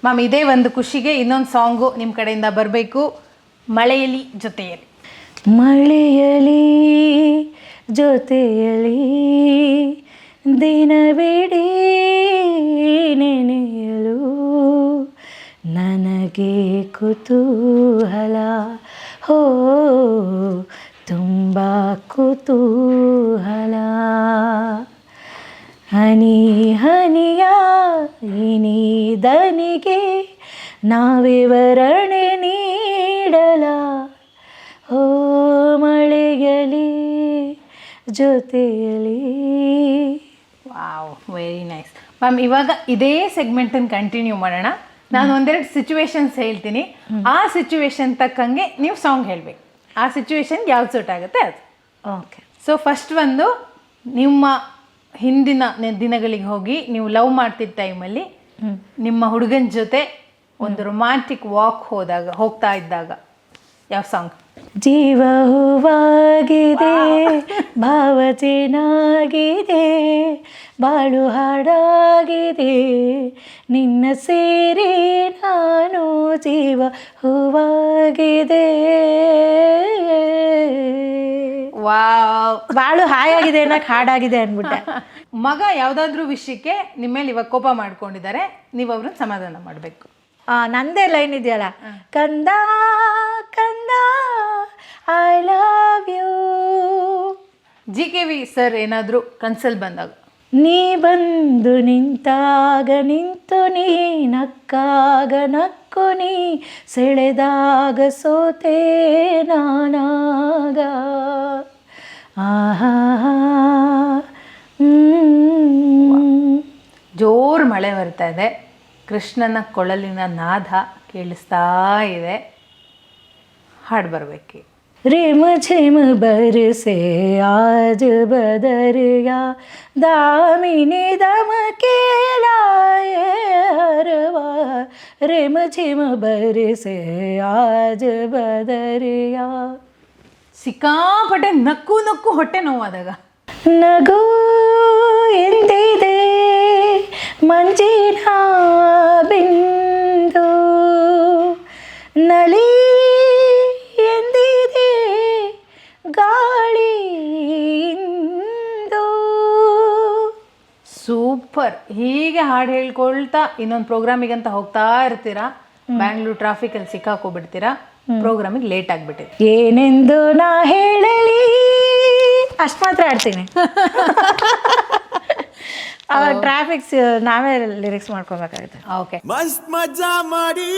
Ma'am ಇದೇ ಒಂದು ಖುಷಿಗೆ ಇನ್ನೊಂದು ಸಾಂಗು ನಿಮ್ಮ ಕಡೆಯಿಂದ ಬರಬೇಕು. ಮಳೆಯಲಿ ಜೊತೆಯಲಿ. ಮಳೆಯಲಿ ಜೊತೆಯಲಿ ದಿನವಿಡೀ ನೆನೆಯಲು ನನಗೆ ಕುತೂಹಲ, ಹೋ ತುಂಬ ಕುತೂಹಲ. ಹನಿ ಹನಿಯ ಇನಿದನಿಗೆ ನಾವಿವರಣೆ ನೀಡಲ, ಓ ಮಳೆಯಲಿ ಜೊತೆಯಲಿ. Wow, very nice ma'am. ಇವಾಗ ಇದೇ ಸೆಗ್ಮೆಂಟನ್ನು ಕಂಟಿನ್ಯೂ ಮಾಡೋಣ. ನಾನು ಒಂದೆರಡು ಸಿಚುವೇಶನ್ಸ್ ಹೇಳ್ತೀನಿ, ಆ ಸಿಚುವೇಶನ್ ತಕ್ಕಂಗೆ ನೀವು ಸಾಂಗ್ ಹೇಳಬೇಕು. ಆ ಸಿಚುವೇಶನ್ಗೆ ಯಾವ್ದು ಸೂಟ್ ಆಗುತ್ತೆ ಅದು. ಓಕೆ. ಸೊ ಫಸ್ಟ್ ಒಂದು, ನಿಮ್ಮ ಹಿಂದಿನ ದಿನಗಳಿಗೆ ಹೋಗಿ ನೀವು ಲವ್ ಮಾಡ್ತಿದ್ದ ಟೈಮಲ್ಲಿ ನಿಮ್ಮ ಹುಡುಗನ ಜೊತೆ ಒಂದು ರೊಮ್ಯಾಂಟಿಕ್ ವಾಕ್ ಹೋಗ್ತಾ ಇದ್ದಾಗ ಯಾವ ಸಾಂಗ್? ಜೀವ ಹೂವಾಗಿದೆ, ಭಾವ ಚೆನ್ನಾಗಿದೆ, ಬಾಳು ಹಾಡಾಗಿದೆ, ನಿನ್ನ ಸೇರಿ ನಾನು ಜೀವ ಹೂವಾಗಿದೆ. ವಾವ್, ಬಾಳು ಹಾಯಾಗಿದೆ ಅನ್ನಕ್ಕೆ ಹಾಡಾಗಿದೆ ಅಂದ್ಬಿಟ್ಟೆ. ಮಗ ಯಾವುದಾದ್ರೂ ವಿಷಯಕ್ಕೆ ನಿಮ್ಮ ಮೇಲೆ ಇವಾಗ ಕೋಪ ಮಾಡ್ಕೊಂಡಿದ್ದಾರೆ, ನೀವು ಅವ್ರನ್ನ ಸಮಾಧಾನ ಮಾಡಬೇಕು. ನಂದೇ ಲೈನ್ ಇದೆಯಲ್ಲ, ಕಂದ ಕಂದ I love you. GKV sir ಏನಾದರೂ ಕನ್ಸಲ್ ಬಂದಾಗ, ನೀ ಬಂದು ನಿಂತಾಗ ನಿಂತು ನೀ ನಕ್ಕಾಗ ನಕ್ಕು ನೀ ಸೆಳೆದಾಗ ಸೋತೆ ನಾನಾಗ. ಆಹಾ ಜೋರು ಮಳೆ ಬರ್ತಾ ಇದೆ, ಕೃಷ್ಣನ ಕೊಳಲಿನ ನಾದ ಕೇಳಿಸ್ತಾ ಇದೆ, ಹಾಡು ಬರಬೇಕು. रिम झिम बरसे आज बदरिया, दामिनी दम के लाए हरवा. रिम झिम बरसे आज बदरिया. ಸಿಕ್ಕಾಪಟ್ಟೆ ನಕ್ಕು ನಕ್ಕು ಹೊಟ್ಟೆ ನೋವಾದಾಗ, ನಗು ಎಂದಿದೆ ಮಂಜಿನ ಬಿಂದು, ನಲಿ ಎಂದಿದೆ ಗಾಳಿಯಿಂದ. ಸೂಪರ್. ಹೀಗೆ ಹಾಡು ಹೇಳ್ಕೊಳ್ತಾ ಇನ್ನೊಂದು ಪ್ರೋಗ್ರಾಮಿಗಂತ ಹೋಗ್ತಾ ಇರ್ತೀರಾ, ಬ್ಯಾಂಗ್ಳೂರ್ ಟ್ರಾಫಿಕಲ್ಲಿ ಸಿಕ್ಕಾಕೋಬಿಡ್ತೀರಾ, ಪ್ರೋಗ್ರಾಮಿಗೆ ಲೇಟ್ ಆಗಿಬಿಟ್ಟಿದೆ. ಏನೆಂದು ನಾ ಹೇಳಲಿ, ಅಷ್ಟು ಮಾತ್ರ ಆಡ್ತೀನಿ. ಅವಾಗ ಟ್ರಾಫಿಕ್ಸ್ ನಾವೇ ಲಿರಿಕ್ಸ್ ಮಾಡ್ಕೋಬೇಕಾಗುತ್ತೆ. ಓಕೆ. ಮಸ್ತ್ ಮಜಾ ಮಾಡಿ